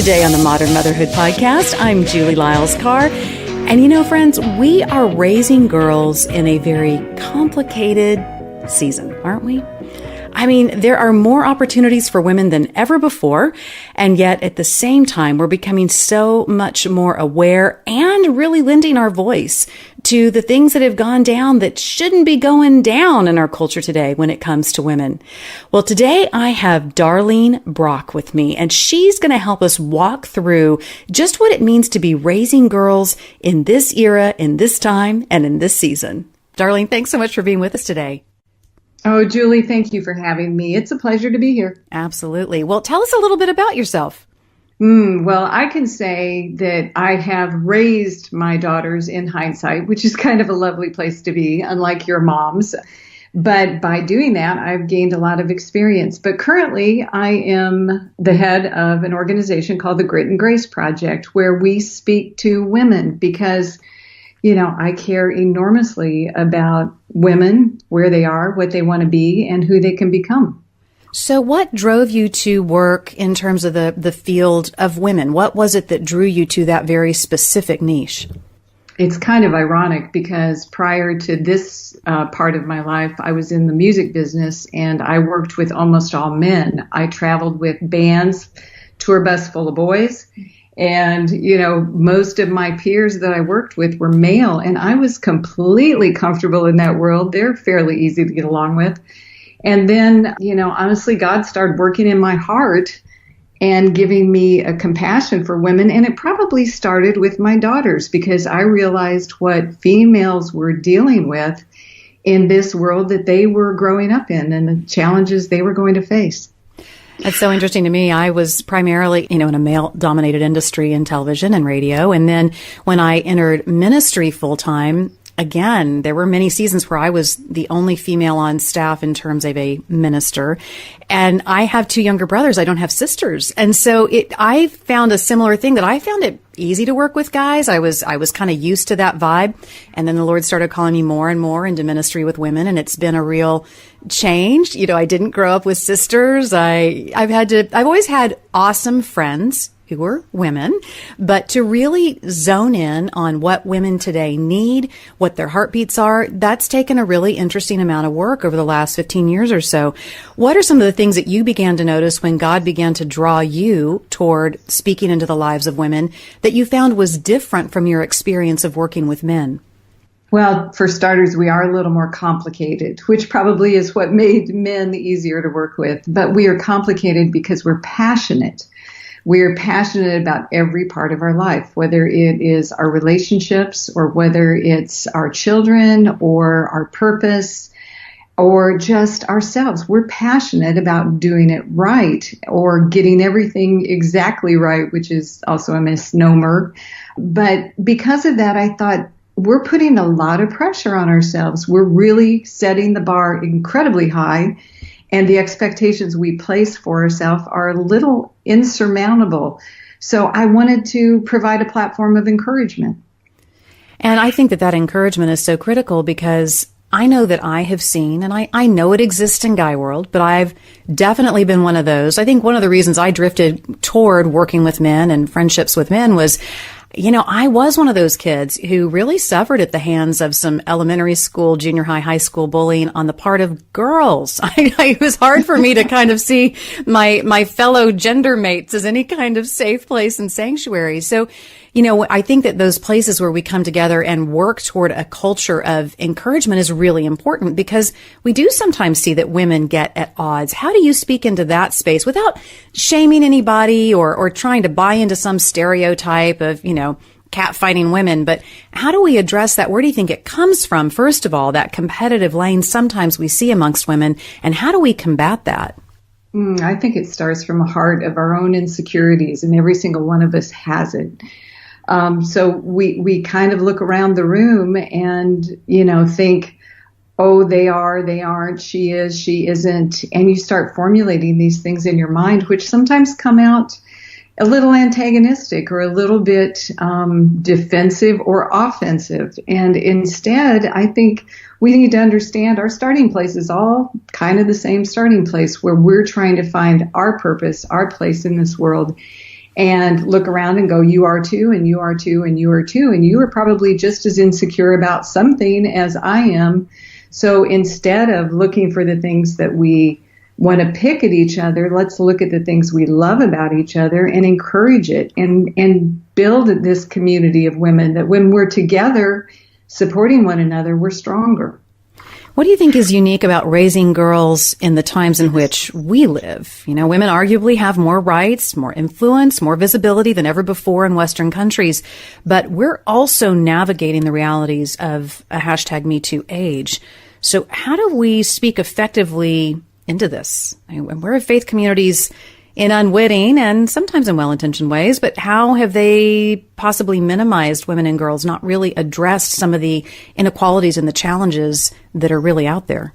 Today on the Modern Motherhood Podcast, I'm Julie Lyles Carr. And friends, we are raising girls in a very complicated season, aren't we? I mean, there are more opportunities for women than ever before, and yet at the same time, we're becoming so much more aware and really lending our voice to the things that have gone down that shouldn't be going down in our culture today when it comes to women. Well, today I have Darlene Brock with me, and she's going to help us walk through just what it means to be raising girls in this era, in this time, and in this season. Darlene, thanks so much for being with us today. Oh, Julie, thank you for having me. It's a pleasure to be here. Absolutely. Well, tell us a little bit about yourself. Well, I can say that I have raised my daughters in hindsight, which is kind of a lovely place to be, unlike your moms. But by doing that, I've gained a lot of experience. But currently, I am the head of an organization called the Grit and Grace Project, where we speak to women because I care enormously about women, where they are, what they want to be, and who they can become. So what drove you to work in terms of the field of women? What was it that drew you to that very specific niche? It's kind of ironic because prior to this part of my life, I was in the music business and I worked with almost all men. I traveled with bands, tour bus full of boys. And, most of my peers that I worked with were male, and I was completely comfortable in that world. They're fairly easy to get along with. And then, honestly, God started working in my heart and giving me a compassion for women. And it probably started with my daughters because I realized what females were dealing with in this world that they were growing up in and the challenges they were going to face. That's so interesting to me. I was primarily, in a male-dominated industry in television and radio. And then when I entered ministry full-time, again, there were many seasons where I was the only female on staff in terms of a minister. And I have two younger brothers. I don't have sisters. And so I found a similar thing that I found it easy to work with guys. I was kind of used to that vibe. And then the Lord started calling me more and more into ministry with women. And it's been a real change. I didn't grow up with sisters. I've always had awesome friends who were women, but to really zone in on what women today need, what their heartbeats are, that's taken a really interesting amount of work over the last 15 years or so. What are some of the things that you began to notice when God began to draw you toward speaking into the lives of women that you found was different from your experience of working with men? Well, for starters, we are a little more complicated, which probably is what made men easier to work with. But we are complicated because we're passionate. We're passionate about every part of our life, whether it is our relationships or whether it's our children or our purpose or just ourselves. We're passionate about doing it right or getting everything exactly right, which is also a misnomer. But because of that, I thought we're putting a lot of pressure on ourselves. We're really setting the bar incredibly high. And the expectations we place for ourselves are a little insurmountable. So I wanted to provide a platform of encouragement. And I think that encouragement is so critical because I know that I have seen, and I know it exists in guy world, but I've definitely been one of those. I think one of the reasons I drifted toward working with men and friendships with men was, I was one of those kids who really suffered at the hands of some elementary school, junior high, high school bullying on the part of girls. It was hard for me to kind of see my fellow gender mates as any kind of safe place and sanctuary. So, I think that those places where we come together and work toward a culture of encouragement is really important because we do sometimes see that women get at odds. How do you speak into that space without shaming anybody or trying to buy into some stereotype of, catfighting women, but how do we address that? Where do you think it comes from? First of all, that competitive lane sometimes we see amongst women, and how do we combat that? I think it starts from a heart of our own insecurities, and every single one of us has it. So we kind of look around the room and, think, oh, they are, they aren't, she is, she isn't. And you start formulating these things in your mind, which sometimes come out a little antagonistic or a little bit defensive or offensive. And instead, I think we need to understand our starting place is all kind of the same starting place where we're trying to find our purpose, our place in this world. and look around and go, you are too, and you are too, and you are too, and you are probably just as insecure about something as I am. So instead of looking for the things that we want to pick at each other, let's look at the things we love about each other and encourage it and build this community of women that when we're together supporting one another, we're stronger. What do you think is unique about raising girls in the times in which we live? You know, women arguably have more rights, more influence, more visibility than ever before in Western countries, but we're also navigating the realities of a #MeToo age. So how do we speak effectively into this? We're a faith communities in unwitting and sometimes in well-intentioned ways, but how have they possibly minimized women and girls, not really addressed some of the inequalities and the challenges that are really out there?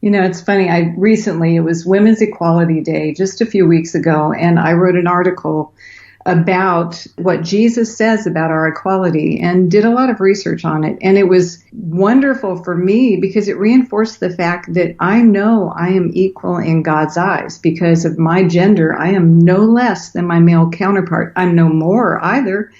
You know, it's funny. It was Women's Equality Day just a few weeks ago, and I wrote an article about what Jesus says about our equality and did a lot of research on it. And it was wonderful for me because it reinforced the fact that I know I am equal in God's eyes because of my gender. I am no less than my male counterpart. I'm no more either,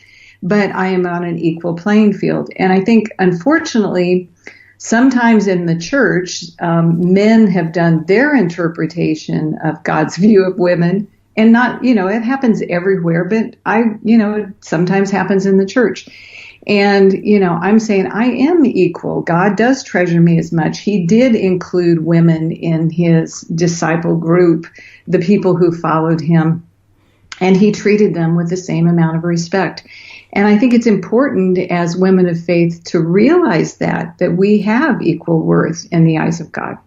but I am on an equal playing field. And I think, unfortunately, sometimes in the church, men have done their interpretation of God's view of women. And not, it happens everywhere, but it sometimes happens in the church. And, I'm saying I am equal. God does treasure me as much. He did include women in his disciple group, the people who followed him, and he treated them with the same amount of respect. And I think it's important as women of faith to realize that we have equal worth in the eyes of God.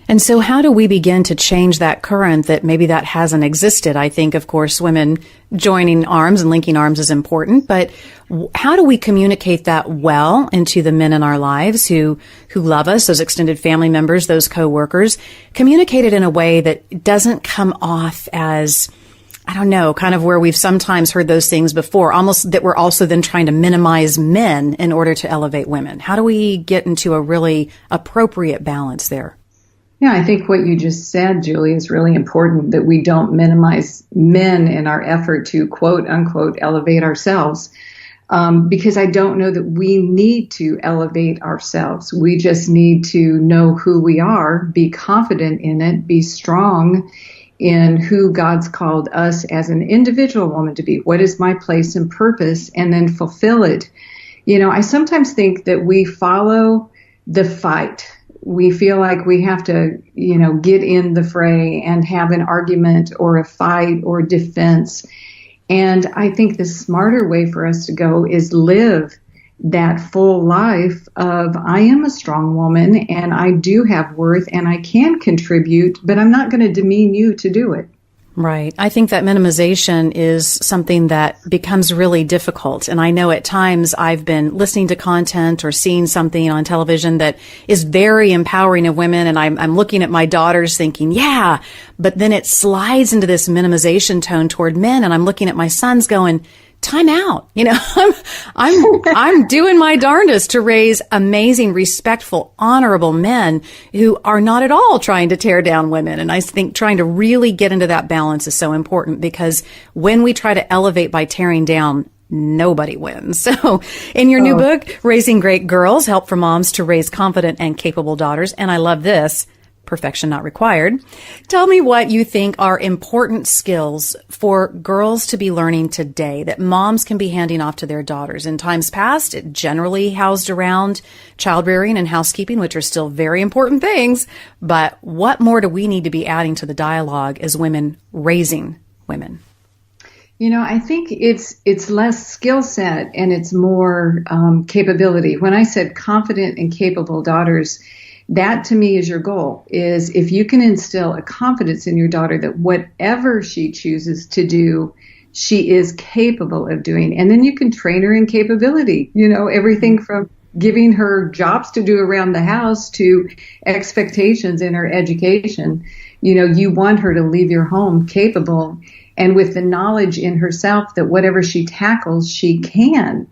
And so how do we begin to change that current that maybe that hasn't existed? I think, of course, women joining arms and linking arms is important, but how do we communicate that well into the men in our lives who love us, those extended family members, those coworkers, communicate it in a way that doesn't come off as, I don't know, kind of where we've sometimes heard those things before, almost that we're also then trying to minimize men in order to elevate women. How do we get into a really appropriate balance there? Yeah, I think what you just said, Julie, is really important, that we don't minimize men in our effort to, quote unquote, elevate ourselves. Because I don't know that we need to elevate ourselves. We just need to know who we are, be confident in it, be strong in who God's called us as an individual woman to be. What is my place and purpose? And then fulfill it. I sometimes think that we follow the fight. We feel like we have to, get in the fray and have an argument or a fight or defense. And I think the smarter way for us to go is live that full life of I am a strong woman and I do have worth and I can contribute, but I'm not going to demean you to do it. Right. I think that minimization is something that becomes really difficult. And I know at times I've been listening to content or seeing something on television that is very empowering of women. And I'm looking at my daughters thinking, yeah, but then it slides into this minimization tone toward men. And I'm looking at my sons going, time out. I'm doing my darndest to raise amazing, respectful, honorable men who are not at all trying to tear down women. And I think trying to really get into that balance is so important, because when we try to elevate by tearing down, nobody wins. So in your new book, Raising Great Girls, Help for Moms to Raise Confident and Capable Daughters, and I love this, perfection not required. Tell me what you think are important skills for girls to be learning today that moms can be handing off to their daughters. In times past, it generally housed around child rearing and housekeeping, which are still very important things. But what more do we need to be adding to the dialogue as women raising women? I think it's less skill set and it's more capability. When I said confident and capable daughters, that to me is your goal, is if you can instill a confidence in your daughter that whatever she chooses to do, she is capable of doing. And then you can train her in capability, everything from giving her jobs to do around the house to expectations in her education. You want her to leave your home capable and with the knowledge in herself that whatever she tackles, she can.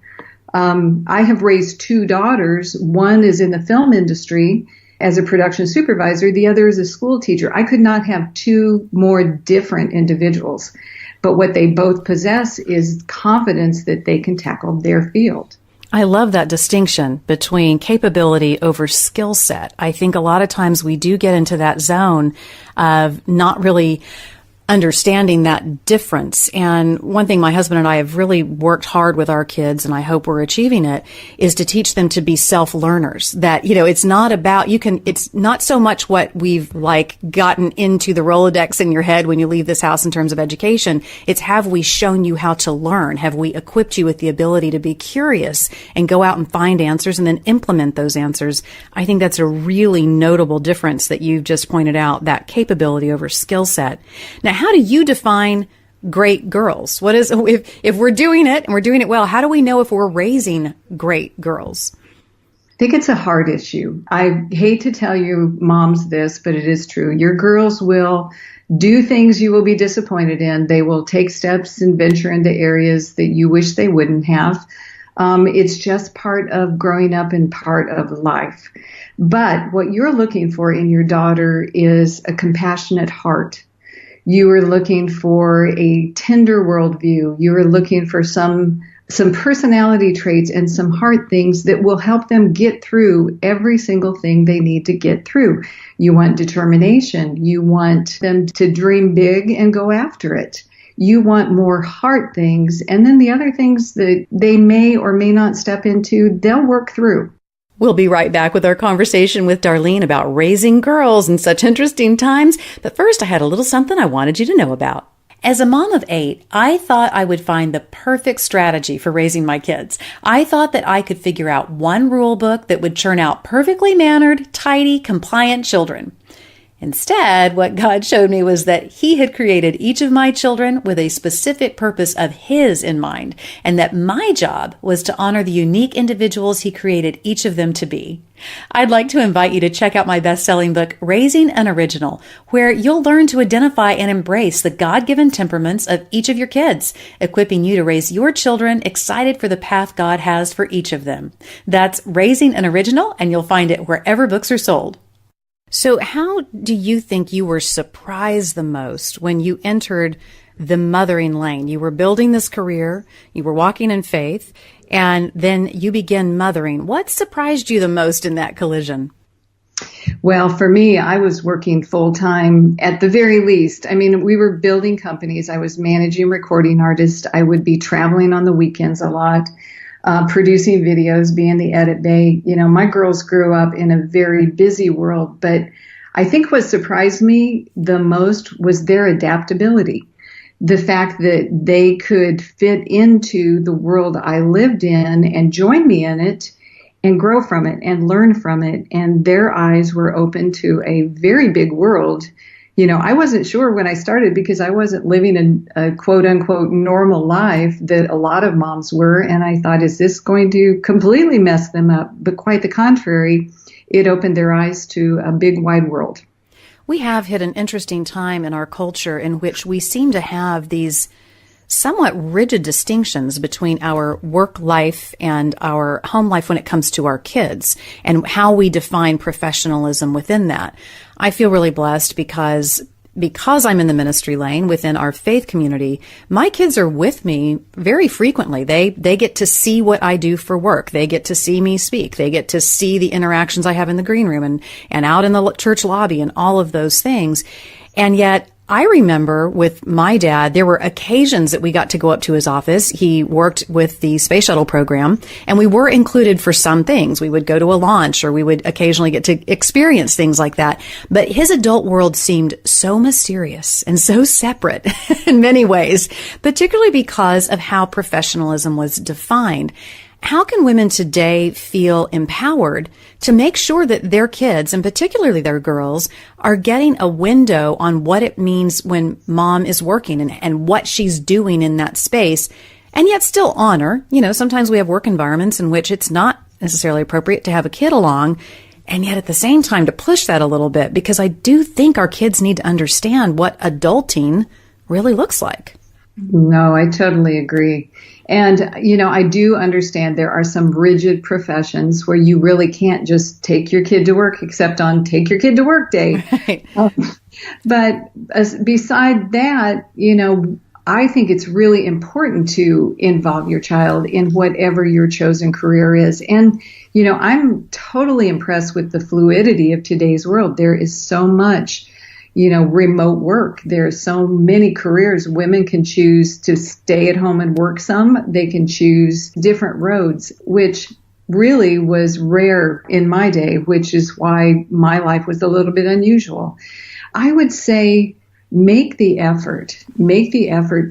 I have raised two daughters. One is in the film industry as a production supervisor. The other is a school teacher. I could not have two more different individuals. But what they both possess is confidence that they can tackle their field. I love that distinction between capability over skill set. I think a lot of times we do get into that zone of not really understanding that difference. And one thing my husband and I have really worked hard with our kids, and I hope we're achieving it, is to teach them to be self-learners. That, it's not about, it's not so much what we've gotten into the Rolodex in your head when you leave this house in terms of education. It's, have we shown you how to learn? Have we equipped you with the ability to be curious and go out and find answers and then implement those answers? I think that's a really notable difference that you've just pointed out, that capability over skill set. Now, how do you define great girls? What is, if we're doing it and we're doing it well, how do we know if we're raising great girls? I think it's a hard issue. I hate to tell you moms this, but it is true. Your girls will do things you will be disappointed in. They will take steps and venture into areas that you wish they wouldn't have. It's just part of growing up and part of life. But what you're looking for in your daughter is a compassionate heart. You are looking for a tender worldview. You are looking for some personality traits and some heart things that will help them get through every single thing they need to get through. You want determination. You want them to dream big and go after it. You want more heart things. And then the other things that they may or may not step into, they'll work through. We'll be right back with our conversation with Darlene about raising girls in such interesting times. But first, I had a little something I wanted you to know about. As a mom of 8, I thought I would find the perfect strategy for raising my kids. I thought that I could figure out one rule book that would churn out perfectly mannered, tidy, compliant children. Instead, what God showed me was that He had created each of my children with a specific purpose of His in mind, and that my job was to honor the unique individuals He created each of them to be. I'd like to invite you to check out my best-selling book, Raising an Original, where you'll learn to identify and embrace the God-given temperaments of each of your kids, equipping you to raise your children excited for the path God has for each of them. That's Raising an Original, and you'll find it wherever books are sold. So how do you think you were surprised the most when you entered the mothering lane? You were building this career, you were walking in faith, and then you began mothering. What surprised you the most in that collision? Well, for me, I was working full-time at the very least. I mean, we were building companies. I was managing recording artists. I would be traveling on the weekends a lot. Producing videos, being the edit bay. My girls grew up in a very busy world, but I think what surprised me the most was their adaptability. The fact that they could fit into the world I lived in and join me in it and grow from it and learn from it. And their eyes were open to a very big world. I wasn't sure when I started because I wasn't living a quote unquote normal life that a lot of moms were. And I thought, is this going to completely mess them up? But quite the contrary, it opened their eyes to a big wide world. We have hit an interesting time in our culture in which we seem to have these somewhat rigid distinctions between our work life and our home life when it comes to our kids and how we define professionalism within that. I feel really blessed because I'm in the ministry lane within our faith community. My kids are with me very frequently. They get to see what I do for work. They get to see me speak. They get to see the interactions I have in the green room and out in the church lobby and all of those things. And yet I remember with my dad, there were occasions that we got to go up to his office. He worked with the space shuttle program, and we were included for some things. We would go to a launch, or we would occasionally get to experience things like that. But his adult world seemed so mysterious and so separate in many ways, particularly because of how professionalism was defined. How can women today feel empowered to make sure that their kids, and particularly their girls, are getting a window on what it means when mom is working and what she's doing in that space, and yet still honor? Sometimes we have work environments in which it's not necessarily appropriate to have a kid along, and yet at the same time to push that a little bit, because I do think our kids need to understand what adulting really looks like. No, I totally agree. And, I do understand there are some rigid professions where you really can't just take your kid to work except on take your kid to work day. Right. But beside that, I think it's really important to involve your child in whatever your chosen career is. And, I'm totally impressed with the fluidity of today's world. There is so much, remote work. There are so many careers. Women can choose to stay at home and work some. They can choose different roads, which really was rare in my day, which is why my life was a little bit unusual. I would say make the effort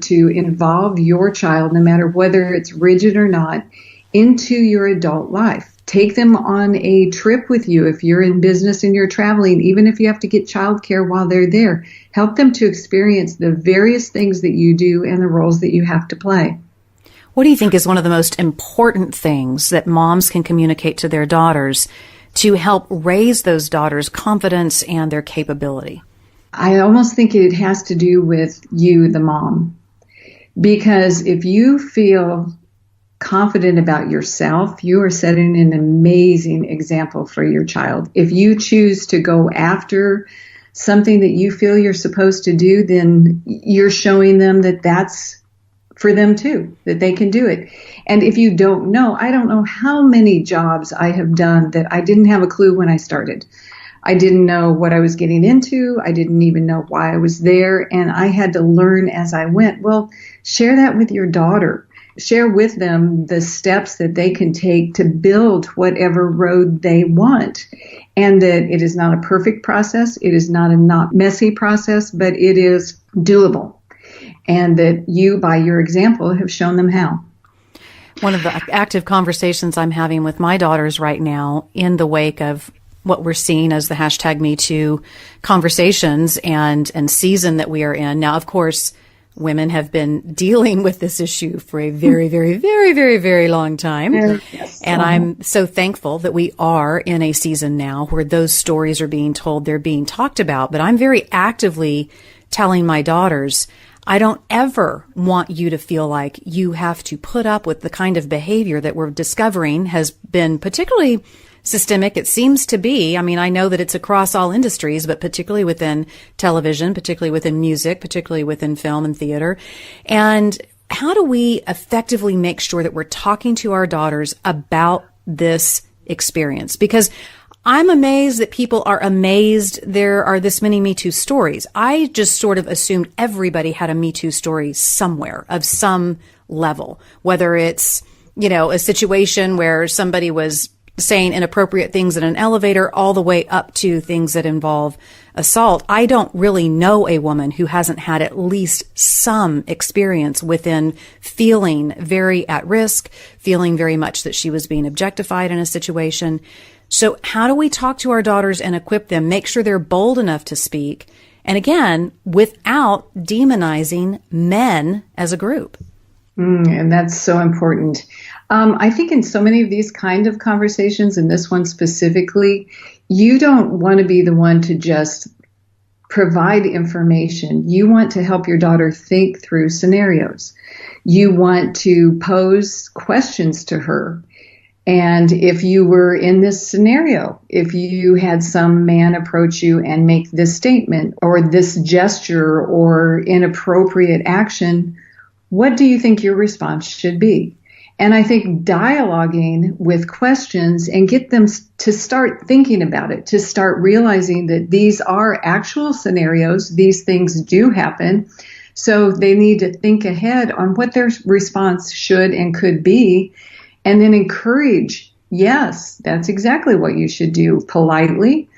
to involve your child, no matter whether it's rigid or not, into your adult life. Take them on a trip with you if you're in business and you're traveling, even if you have to get childcare while they're there. Help them to experience the various things that you do and the roles that you have to play. What do you think is one of the most important things that moms can communicate to their daughters to help raise those daughters' confidence and their capability? I almost think it has to do with you, the mom. Because if you feel confident about yourself, you are setting an amazing example for your child. If you choose to go after something that you feel you're supposed to do, then you're showing them that that's for them too, that they can do it. And if you don't know, I don't know how many jobs I have done that I didn't have a clue when I started. I didn't know what I was getting into. I didn't even know why I was there. And I had to learn as I went. Well, share that with your daughter. Share with them the steps that they can take to build whatever road they want. And that it is not a perfect process. It is not a not messy process, but it is doable. And that you, by your example, have shown them how. One of the active conversations I'm having with my daughters right now in the wake of what we're seeing as the hashtag #MeToo conversations and season that we are in. Now, of course, women have been dealing with this issue for a very, very, very, very, very long time. Yes. And I'm so thankful that we are in a season now where those stories are being told, they're being talked about. But I'm very actively telling my daughters, I don't ever want you to feel like you have to put up with the kind of behavior that we're discovering has been particularly systemic. It seems to be. I mean, I know that it's across all industries, but particularly within television, particularly within music, particularly within film and theater. And how do we effectively make sure that we're talking to our daughters about this experience? Because I'm amazed that people are amazed there are this many Me Too stories. I just sort of assumed everybody had a Me Too story somewhere of some level, whether it's, a situation where somebody was saying inappropriate things in an elevator all the way up to things that involve assault. I don't really know a woman who hasn't had at least some experience within feeling very at risk, feeling very much that she was being objectified in a situation. So how do we talk to our daughters and equip them, make sure they're bold enough to speak, and again, without demonizing men as a group? And that's so important. I think in so many of these kind of conversations, and this one specifically, you don't want to be the one to just provide information. You want to help your daughter think through scenarios. You want to pose questions to her. And if you were in this scenario, if you had some man approach you and make this statement or this gesture or inappropriate action, what do you think your response should be? And I think dialoguing with questions and get them to start thinking about it, to start realizing that these are actual scenarios, these things do happen. So they need to think ahead on what their response should and could be, and then encourage, yes, that's exactly what you should do, politely,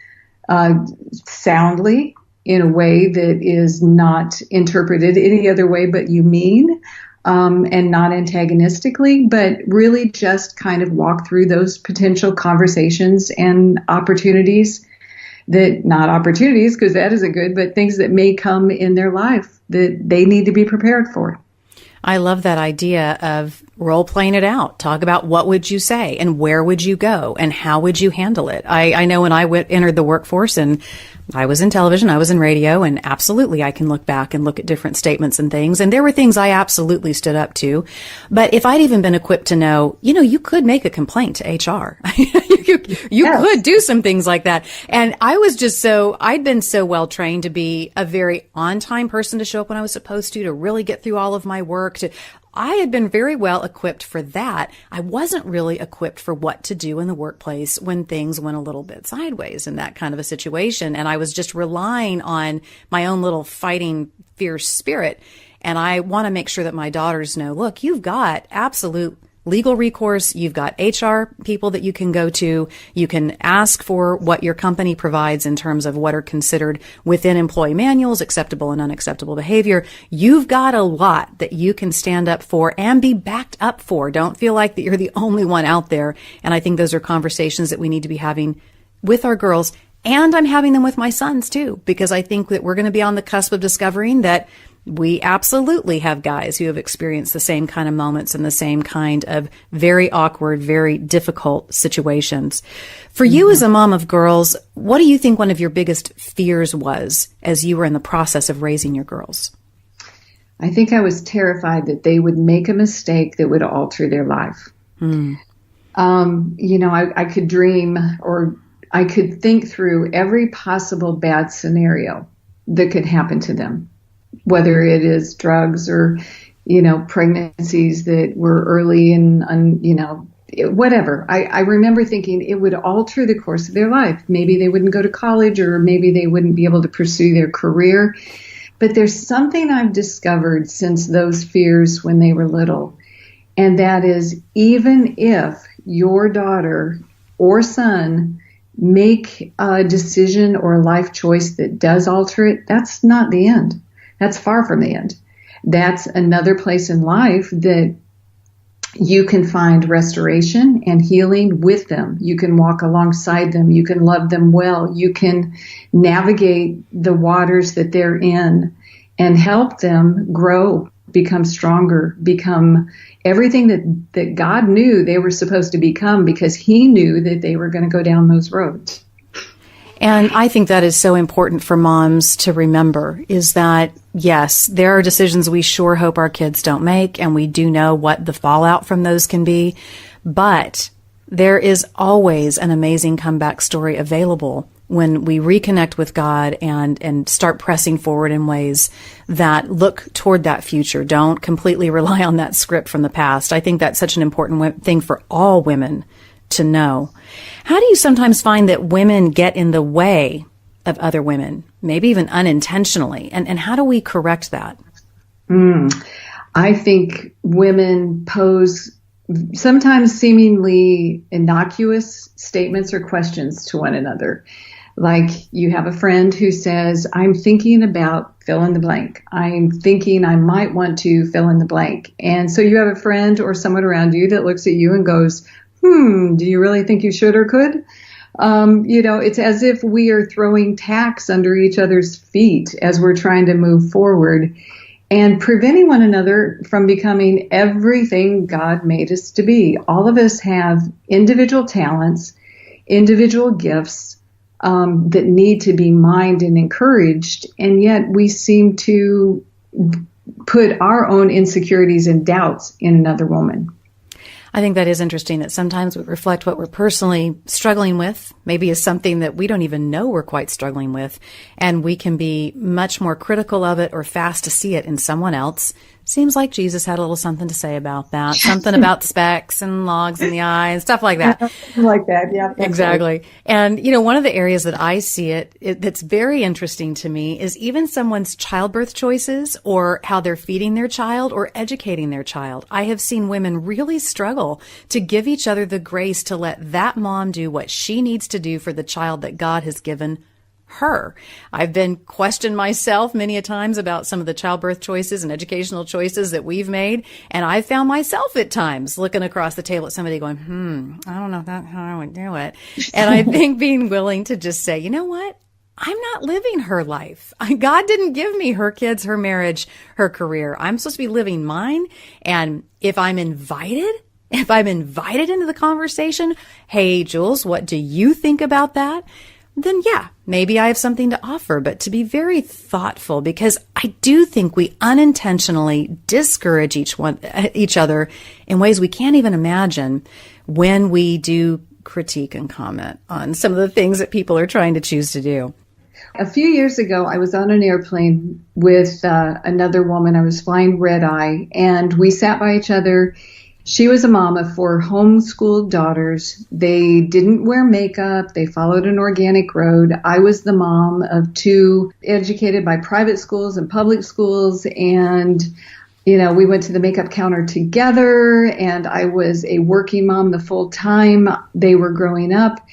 soundly, in a way that is not interpreted any other way but you mean, and not antagonistically, but really just kind of walk through those potential conversations and opportunities that, not opportunities because that isn't good, but things that may come in their life that they need to be prepared for. I love that idea of role playing it out. Talk about what would you say and where would you go and how would you handle it? I know when I entered the workforce and I was in television, I was in radio, and absolutely I can look back and look at different statements and things. And there were things I absolutely stood up to. But if I'd even been equipped to know, you could make a complaint to HR. You could do some things like that. And I was I'd been so well trained to be a very on time person, to show up when I was supposed to really get through all of my work. I had been very well equipped for that. I wasn't really equipped for what to do in the workplace when things went a little bit sideways in that kind of a situation. And I was just relying on my own little fighting, fierce spirit. And I want to make sure that my daughters know, look, you've got absolute legal recourse. You've got HR people that you can go to. You can ask for what your company provides in terms of what are considered within employee manuals, acceptable and unacceptable behavior. You've got a lot that you can stand up for and be backed up for. Don't feel like that you're the only one out there. And I think those are conversations that we need to be having with our girls. And I'm having them with my sons too, because I think that we're going to be on the cusp of discovering that we absolutely have guys who have experienced the same kind of moments and the same kind of very awkward, very difficult situations. For you as a mom of girls, what do you think one of your biggest fears was as you were in the process of raising your girls? I think I was terrified that they would make a mistake that would alter their life. I could dream, or I could think through every possible bad scenario that could happen to them, whether it is drugs or, pregnancies that were early and, whatever. I remember thinking it would alter the course of their life. Maybe they wouldn't go to college, or maybe they wouldn't be able to pursue their career. But there's something I've discovered since those fears when they were little. And that is, even if your daughter or son make a decision or a life choice that does alter it, that's not the end. That's far from the end. That's another place in life that you can find restoration and healing with them. You can walk alongside them. You can love them well. You can navigate the waters that they're in and help them grow, become stronger, become everything that God knew they were supposed to become, because He knew that they were going to go down those roads. And I think that is so important for moms to remember, is that, yes, there are decisions we sure hope our kids don't make, and we do know what the fallout from those can be. But there is always an amazing comeback story available when we reconnect with God and start pressing forward in ways that look toward that future. Don't completely rely on that script from the past. I think that's such an important thing for all women to know. How do you sometimes find that women get in the way of other women, maybe even unintentionally? And how do we correct that? I think women pose sometimes seemingly innocuous statements or questions to one another. Like, you have a friend who says, I'm thinking about fill in the blank. I'm thinking I might want to fill in the blank. And so you have a friend or someone around you that looks at you and goes, do you really think you should or could? It's as if we are throwing tacks under each other's feet as we're trying to move forward and preventing one another from becoming everything God made us to be. All of us have individual talents, individual gifts, that need to be mined and encouraged, and yet we seem to put our own insecurities and doubts in another woman. I think that is interesting, that sometimes we reflect what we're personally struggling with, maybe is something that we don't even know we're quite struggling with, and we can be much more critical of it or fast to see it in someone else. Seems like Jesus had a little something to say about that, something about specks and logs in the eye and stuff like that. Like that, yeah. Exactly. Right. And, one of the areas that I see it that's very interesting to me is even someone's childbirth choices, or how they're feeding their child or educating their child. I have seen women really struggle to give each other the grace to let that mom do what she needs to do for the child that God has given her. I've been questioned myself many a times about some of the childbirth choices and educational choices that we've made. And I found myself at times looking across the table at somebody going, I don't know how I would do it. And I think being willing to just say, you know what? I'm not living her life. God didn't give me her kids, her marriage, her career. I'm supposed to be living mine. And if I'm invited into the conversation, hey, Jules, what do you think about that? Then yeah, maybe I have something to offer, but to be very thoughtful, because I do think we unintentionally discourage each other in ways we can't even imagine when we do critique and comment on some of the things that people are trying to choose to do. A few years ago, I was on an airplane with another woman. I was flying red eye, and we sat by each other. She was a mom of 4 homeschooled daughters. They didn't wear makeup. They followed an organic road. I was the mom of 2 educated by private schools and public schools. And, we went to the makeup counter together, and I was a working mom the full time they were growing up.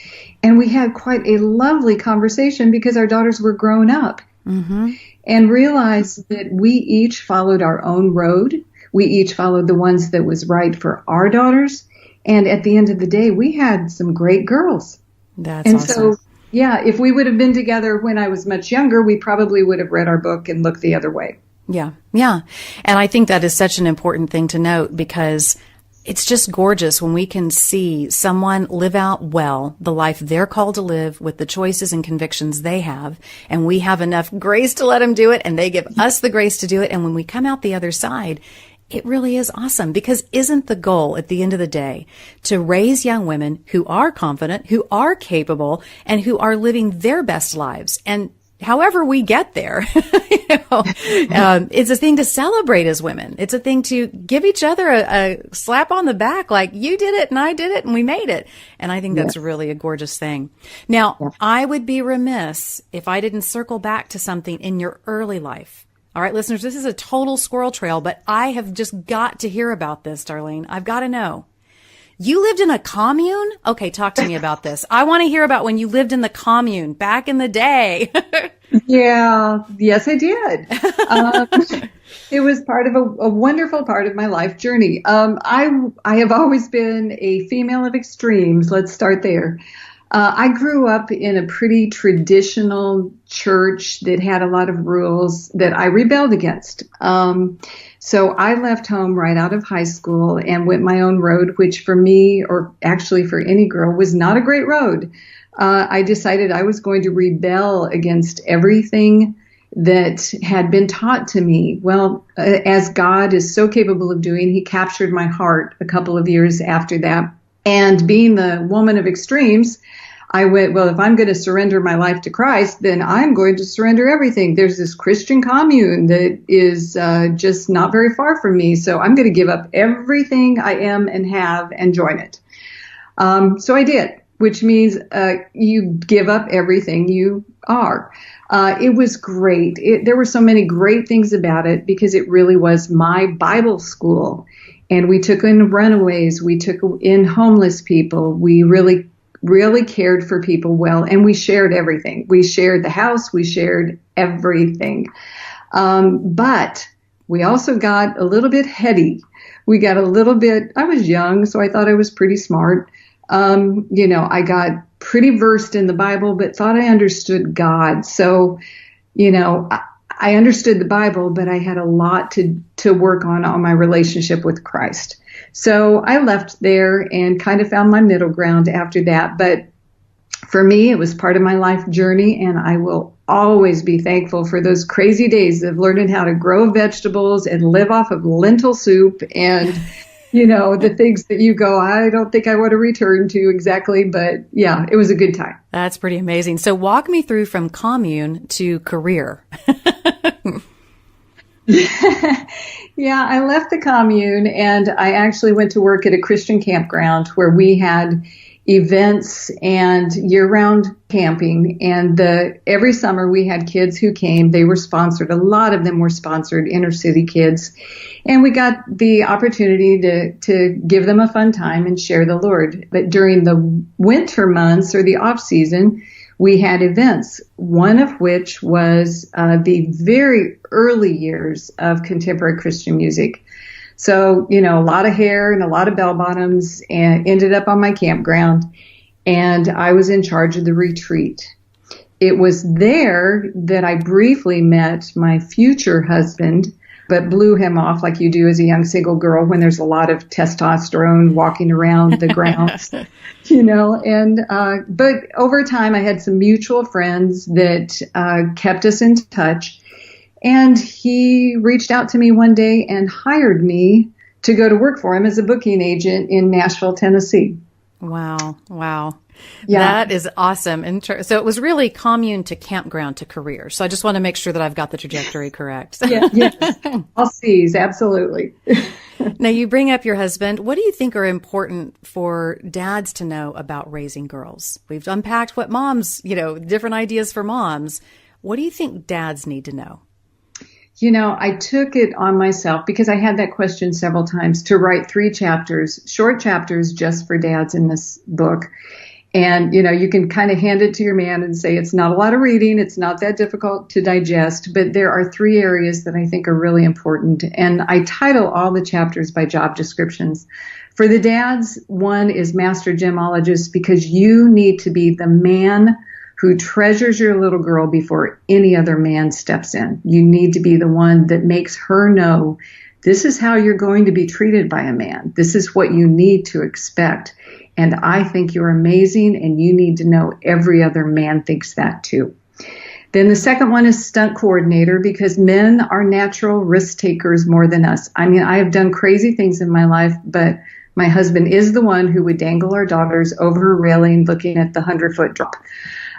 And we had quite a lovely conversation because our daughters were grown up, and realized that we each followed our own road. We each followed the ones that was right for our daughters. And at the end of the day, we had some great girls. That's awesome. So, yeah, if we would have been together when I was much younger, we probably would have read our book and looked the other way. Yeah. And I think that is such an important thing to note, because it's just gorgeous when we can see someone live out well the life they're called to live with the choices and convictions they have, and we have enough grace to let them do it, and they give us the grace to do it. And when we come out the other side, it really is awesome, because isn't the goal at the end of the day to raise young women who are confident, who are capable, and who are living their best lives? And however we get there, it's a thing to celebrate as women. It's a thing to give each other a slap on the back, like you did it and I did it and we made it. And I think that's really a gorgeous thing. Now, I would be remiss if I didn't circle back to something in your early life. All right, listeners, this is a total squirrel trail, but I have just got to hear about this, Darlene. I've got to know. You lived in a commune? Okay, talk to me about this. I want to hear about when you lived in the commune back in the day. Yes, I did. It was part of a wonderful part of my life journey. I have always been a female of extremes. Let's start there. I grew up in a pretty traditional church that had a lot of rules that I rebelled against. So I left home right out of high school and went my own road, which for me, or actually for any girl, was not a great road. I decided I was going to rebel against everything that had been taught to me. Well, as God is so capable of doing, He captured my heart a couple of years after that. And being the woman of extremes, I went, well, if I'm going to surrender my life to Christ, then I'm going to surrender everything. There's this Christian commune that is just not very far from me. So I'm going to give up everything I am and have and join it. So I did, which means you give up everything you are. It was great. There were so many great things about it because it really was my Bible school. And we took in runaways. We took in homeless people. We really cared for people well, and we shared everything. We shared the house. We shared everything. But we also got a little bit heady. We got a little bit, I was young, so I thought I was pretty smart. I got pretty versed in the Bible, but thought I understood God. So, I understood the Bible, but I had a lot to work on my relationship with Christ. So I left there and kind of found my middle ground after that. But for me, it was part of my life journey, and I will always be thankful for those crazy days of learning how to grow vegetables and live off of lentil soup and, the things that you go, I don't think I want to return to exactly. But yeah, it was a good time. That's pretty amazing. So walk me through from commune to career. Yeah, I left the commune and I actually went to work at a Christian campground where we had events and year-round camping. And every summer we had kids who came. They were sponsored. A lot of them were sponsored, inner city kids. And we got the opportunity to give them a fun time and share the Lord. But during the winter months or the off season, we had events, one of which was the very early years of contemporary Christian music. So, a lot of hair and a lot of bell bottoms, and ended up on my campground. And I was in charge of the retreat. it was there that I briefly met my future husband, but blew him off like you do as a young single girl when there's a lot of testosterone walking around the grounds, but over time I had some mutual friends that kept us in touch. And he reached out to me one day and hired me to go to work for him as a booking agent in Nashville, Tennessee. Wow. Yeah. That is awesome. So it was really commune to campground to career. So I just want to make sure that I've got the trajectory correct. Yes. All C's, absolutely. Now, you bring up your husband. What do you think are important for dads to know about raising girls? We've unpacked what moms, different ideas for moms. What do you think dads need to know? I took it on myself because I had that question several times to write 3 chapters, short chapters just for dads in this book. And, you can kind of hand it to your man and say, it's not a lot of reading. It's not that difficult to digest. But there are 3 areas that I think are really important. And I title all the chapters by job descriptions. For the dads, 1 is Master Gemologist, because you need to be the man who treasures your little girl before any other man steps in. You need to be the one that makes her know this is how you're going to be treated by a man. This is what you need to expect. And I think you're amazing, and you need to know every other man thinks that too. Then the second one is stunt coordinator, because men are natural risk takers more than us. I mean, I have done crazy things in my life, but my husband is the one who would dangle our daughters over a railing looking at the 100-foot drop.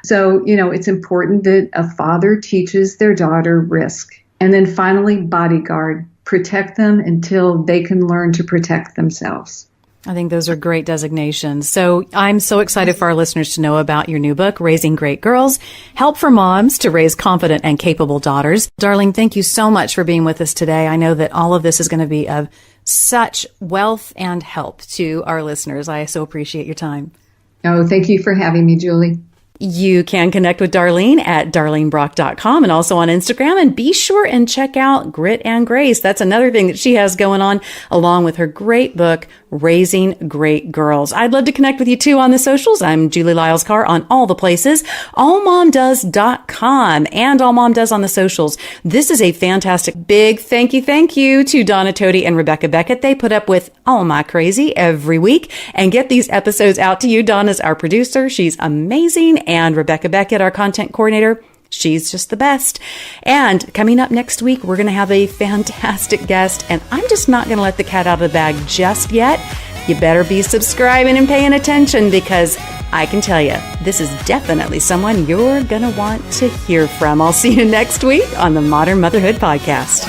So, it's important that a father teaches their daughter risk. And then finally, bodyguard. Protect them until they can learn to protect themselves. I think those are great designations. So I'm so excited for our listeners to know about your new book, Raising Great Girls, Help for Moms to Raise Confident and Capable Daughters. Darlene, thank you so much for being with us today. I know that all of this is going to be of such wealth and help to our listeners. I so appreciate your time. Oh, thank you for having me, Julie. You can connect with Darlene at darlenebrock.com and also on Instagram. And be sure and check out Grit and Grace. That's another thing that she has going on, along with her great book, Raising Great Girls. I'd love to connect with you too on the socials. I'm Julie Lyles Carr on all the places, AllMomDoes.com and AllMomDoes on the socials. This is a fantastic big thank you to Donna Toti and Rebecca Beckett. They put up with all my crazy every week and get these episodes out to you. Donna's our producer. She's amazing. And Rebecca Beckett, our content coordinator. She's just the best. And coming up next week, we're going to have a fantastic guest, and I'm just not going to let the cat out of the bag just yet. You better be subscribing and paying attention, because I can tell you, this is definitely someone you're going to want to hear from. I'll see you next week on the Modern Motherhood Podcast.